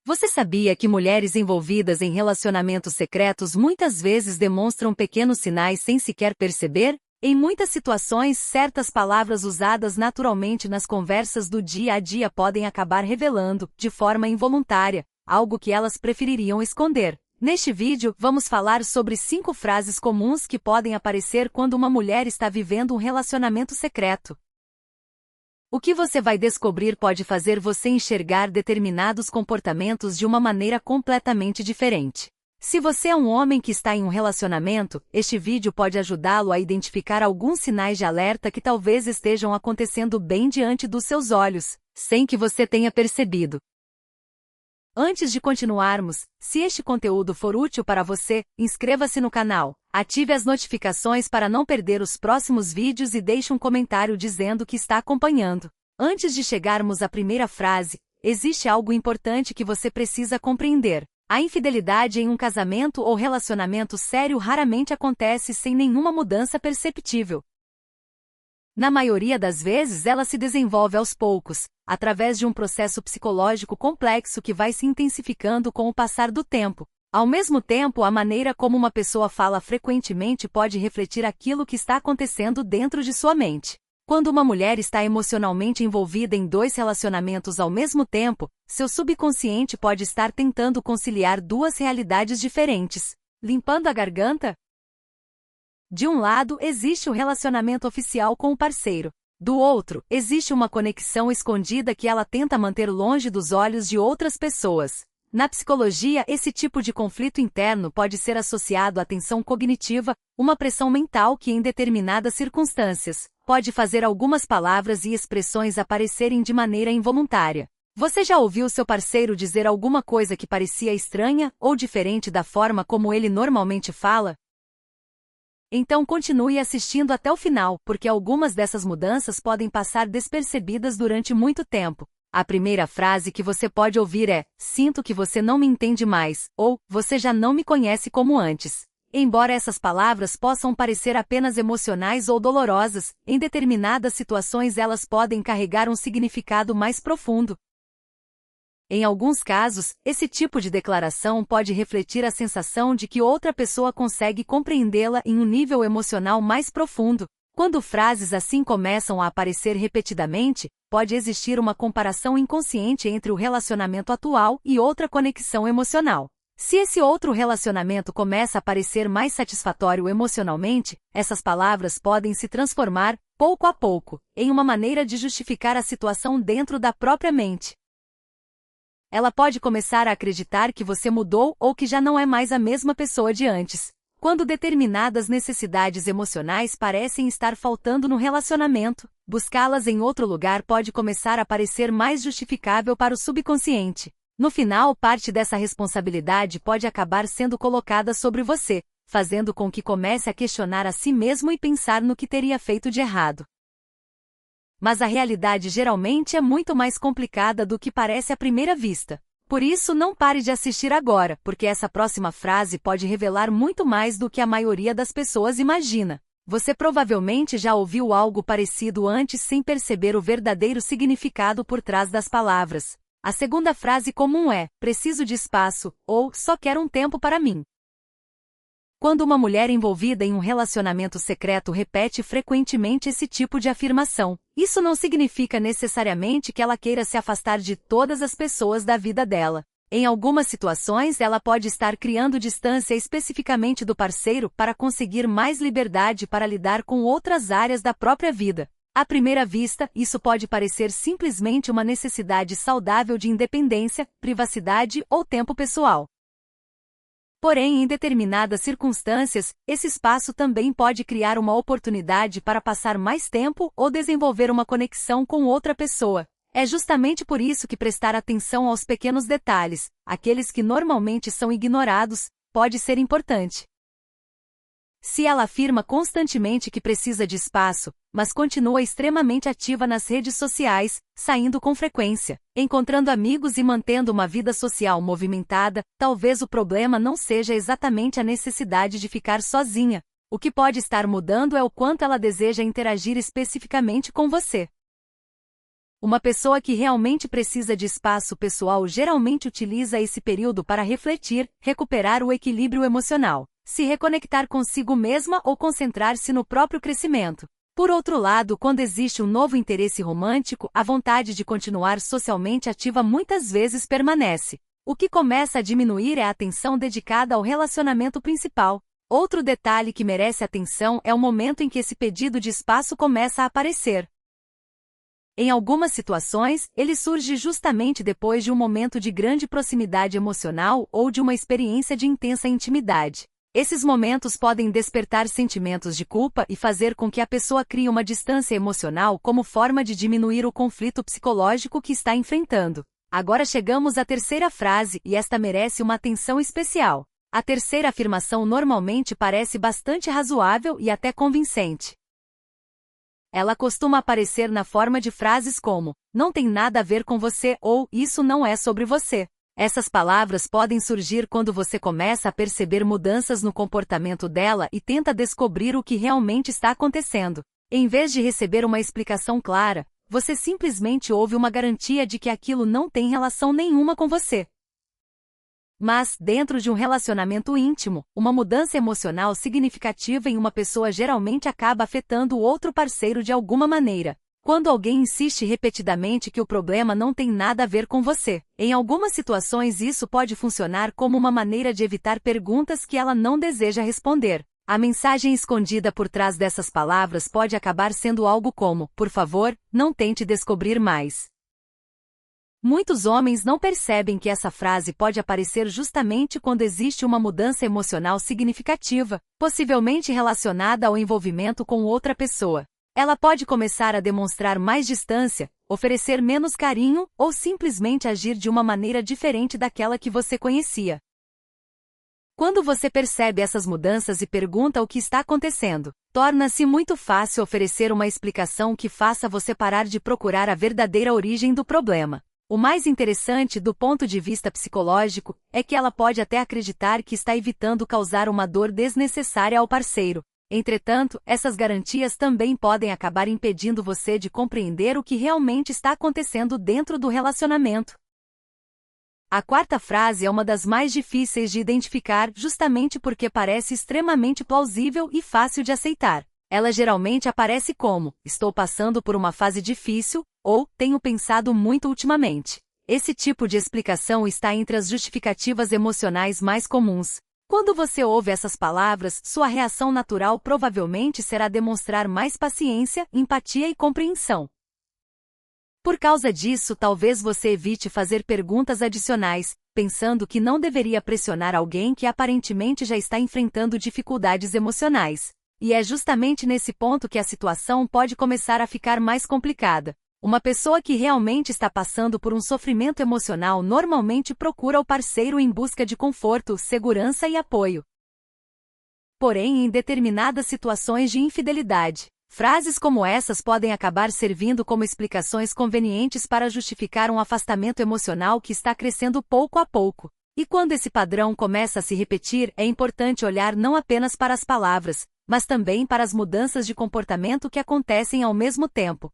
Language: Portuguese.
Você sabia que mulheres envolvidas em relacionamentos secretos muitas vezes demonstram pequenos sinais sem sequer perceber? Em muitas situações, certas palavras usadas naturalmente nas conversas do dia a dia podem acabar revelando, de forma involuntária, algo que elas prefeririam esconder. Neste vídeo, vamos falar sobre 5 frases comuns que podem aparecer quando uma mulher está vivendo um relacionamento secreto. O que você vai descobrir pode fazer você enxergar determinados comportamentos de uma maneira completamente diferente. Se você é um homem que está em um relacionamento, este vídeo pode ajudá-lo a identificar alguns sinais de alerta que talvez estejam acontecendo bem diante dos seus olhos, sem que você tenha percebido. Antes de continuarmos, se este conteúdo for útil para você, inscreva-se no canal, ative as notificações para não perder os próximos vídeos e deixe um comentário dizendo que está acompanhando. Antes de chegarmos à primeira frase, existe algo importante que você precisa compreender. A infidelidade em um casamento ou relacionamento sério raramente acontece sem nenhuma mudança perceptível. Na maioria das vezes ela se desenvolve aos poucos, através de um processo psicológico complexo que vai se intensificando com o passar do tempo. Ao mesmo tempo, a maneira como uma pessoa fala frequentemente pode refletir aquilo que está acontecendo dentro de sua mente. Quando uma mulher está emocionalmente envolvida em 2 relacionamentos ao mesmo tempo, seu subconsciente pode estar tentando conciliar 2 realidades diferentes. Limpando a garganta? De um lado, existe o relacionamento oficial com o parceiro. Do outro, existe uma conexão escondida que ela tenta manter longe dos olhos de outras pessoas. Na psicologia, esse tipo de conflito interno pode ser associado à tensão cognitiva, uma pressão mental que, em determinadas circunstâncias, pode fazer algumas palavras e expressões aparecerem de maneira involuntária. Você já ouviu seu parceiro dizer alguma coisa que parecia estranha ou diferente da forma como ele normalmente fala? Então continue assistindo até o final, porque algumas dessas mudanças podem passar despercebidas durante muito tempo. A primeira frase que você pode ouvir é: "Sinto que você não me entende mais", ou "Você já não me conhece como antes". Embora essas palavras possam parecer apenas emocionais ou dolorosas, em determinadas situações elas podem carregar um significado mais profundo. Em alguns casos, esse tipo de declaração pode refletir a sensação de que outra pessoa consegue compreendê-la em um nível emocional mais profundo. Quando frases assim começam a aparecer repetidamente, pode existir uma comparação inconsciente entre o relacionamento atual e outra conexão emocional. Se esse outro relacionamento começa a parecer mais satisfatório emocionalmente, essas palavras podem se transformar, pouco a pouco, em uma maneira de justificar a situação dentro da própria mente. Ela pode começar a acreditar que você mudou ou que já não é mais a mesma pessoa de antes. Quando determinadas necessidades emocionais parecem estar faltando no relacionamento, buscá-las em outro lugar pode começar a parecer mais justificável para o subconsciente. No final, parte dessa responsabilidade pode acabar sendo colocada sobre você, fazendo com que comece a questionar a si mesmo e pensar no que teria feito de errado. Mas a realidade geralmente é muito mais complicada do que parece à primeira vista. Por isso, não pare de assistir agora, porque essa próxima frase pode revelar muito mais do que a maioria das pessoas imagina. Você provavelmente já ouviu algo parecido antes sem perceber o verdadeiro significado por trás das palavras. A segunda frase comum é: "Preciso de espaço", ou "Só quero um tempo para mim". Quando uma mulher envolvida em um relacionamento secreto repete frequentemente esse tipo de afirmação, isso não significa necessariamente que ela queira se afastar de todas as pessoas da vida dela. Em algumas situações, ela pode estar criando distância especificamente do parceiro para conseguir mais liberdade para lidar com outras áreas da própria vida. À primeira vista, isso pode parecer simplesmente uma necessidade saudável de independência, privacidade ou tempo pessoal. Porém, em determinadas circunstâncias, esse espaço também pode criar uma oportunidade para passar mais tempo ou desenvolver uma conexão com outra pessoa. É justamente por isso que prestar atenção aos pequenos detalhes, aqueles que normalmente são ignorados, pode ser importante. Se ela afirma constantemente que precisa de espaço, mas continua extremamente ativa nas redes sociais, saindo com frequência, encontrando amigos e mantendo uma vida social movimentada, talvez o problema não seja exatamente a necessidade de ficar sozinha. O que pode estar mudando é o quanto ela deseja interagir especificamente com você. Uma pessoa que realmente precisa de espaço pessoal geralmente utiliza esse período para refletir, recuperar o equilíbrio emocional, se reconectar consigo mesma ou concentrar-se no próprio crescimento. Por outro lado, quando existe um novo interesse romântico, a vontade de continuar socialmente ativa muitas vezes permanece. O que começa a diminuir é a atenção dedicada ao relacionamento principal. Outro detalhe que merece atenção é o momento em que esse pedido de espaço começa a aparecer. Em algumas situações, ele surge justamente depois de um momento de grande proximidade emocional ou de uma experiência de intensa intimidade. Esses momentos podem despertar sentimentos de culpa e fazer com que a pessoa crie uma distância emocional como forma de diminuir o conflito psicológico que está enfrentando. Agora chegamos à terceira frase e esta merece uma atenção especial. A terceira afirmação normalmente parece bastante razoável e até convincente. Ela costuma aparecer na forma de frases como, não tem nada a ver com você ou isso não é sobre você. Essas palavras podem surgir quando você começa a perceber mudanças no comportamento dela e tenta descobrir o que realmente está acontecendo. Em vez de receber uma explicação clara, você simplesmente ouve uma garantia de que aquilo não tem relação nenhuma com você. Mas, dentro de um relacionamento íntimo, uma mudança emocional significativa em uma pessoa geralmente acaba afetando o outro parceiro de alguma maneira. Quando alguém insiste repetidamente que o problema não tem nada a ver com você, em algumas situações isso pode funcionar como uma maneira de evitar perguntas que ela não deseja responder. A mensagem escondida por trás dessas palavras pode acabar sendo algo como, por favor, não tente descobrir mais. Muitos homens não percebem que essa frase pode aparecer justamente quando existe uma mudança emocional significativa, possivelmente relacionada ao envolvimento com outra pessoa. Ela pode começar a demonstrar mais distância, oferecer menos carinho ou simplesmente agir de uma maneira diferente daquela que você conhecia. Quando você percebe essas mudanças e pergunta o que está acontecendo, torna-se muito fácil oferecer uma explicação que faça você parar de procurar a verdadeira origem do problema. O mais interessante do ponto de vista psicológico é que ela pode até acreditar que está evitando causar uma dor desnecessária ao parceiro. Entretanto, essas garantias também podem acabar impedindo você de compreender o que realmente está acontecendo dentro do relacionamento. A quarta frase é uma das mais difíceis de identificar justamente porque parece extremamente plausível e fácil de aceitar. Ela geralmente aparece como, estou passando por uma fase difícil, ou, tenho pensado muito ultimamente. Esse tipo de explicação está entre as justificativas emocionais mais comuns. Quando você ouve essas palavras, sua reação natural provavelmente será demonstrar mais paciência, empatia e compreensão. Por causa disso, talvez você evite fazer perguntas adicionais, pensando que não deveria pressionar alguém que aparentemente já está enfrentando dificuldades emocionais. E é justamente nesse ponto que a situação pode começar a ficar mais complicada. Uma pessoa que realmente está passando por um sofrimento emocional normalmente procura o parceiro em busca de conforto, segurança e apoio. Porém, em determinadas situações de infidelidade, frases como essas podem acabar servindo como explicações convenientes para justificar um afastamento emocional que está crescendo pouco a pouco. E quando esse padrão começa a se repetir, é importante olhar não apenas para as palavras, mas também para as mudanças de comportamento que acontecem ao mesmo tempo.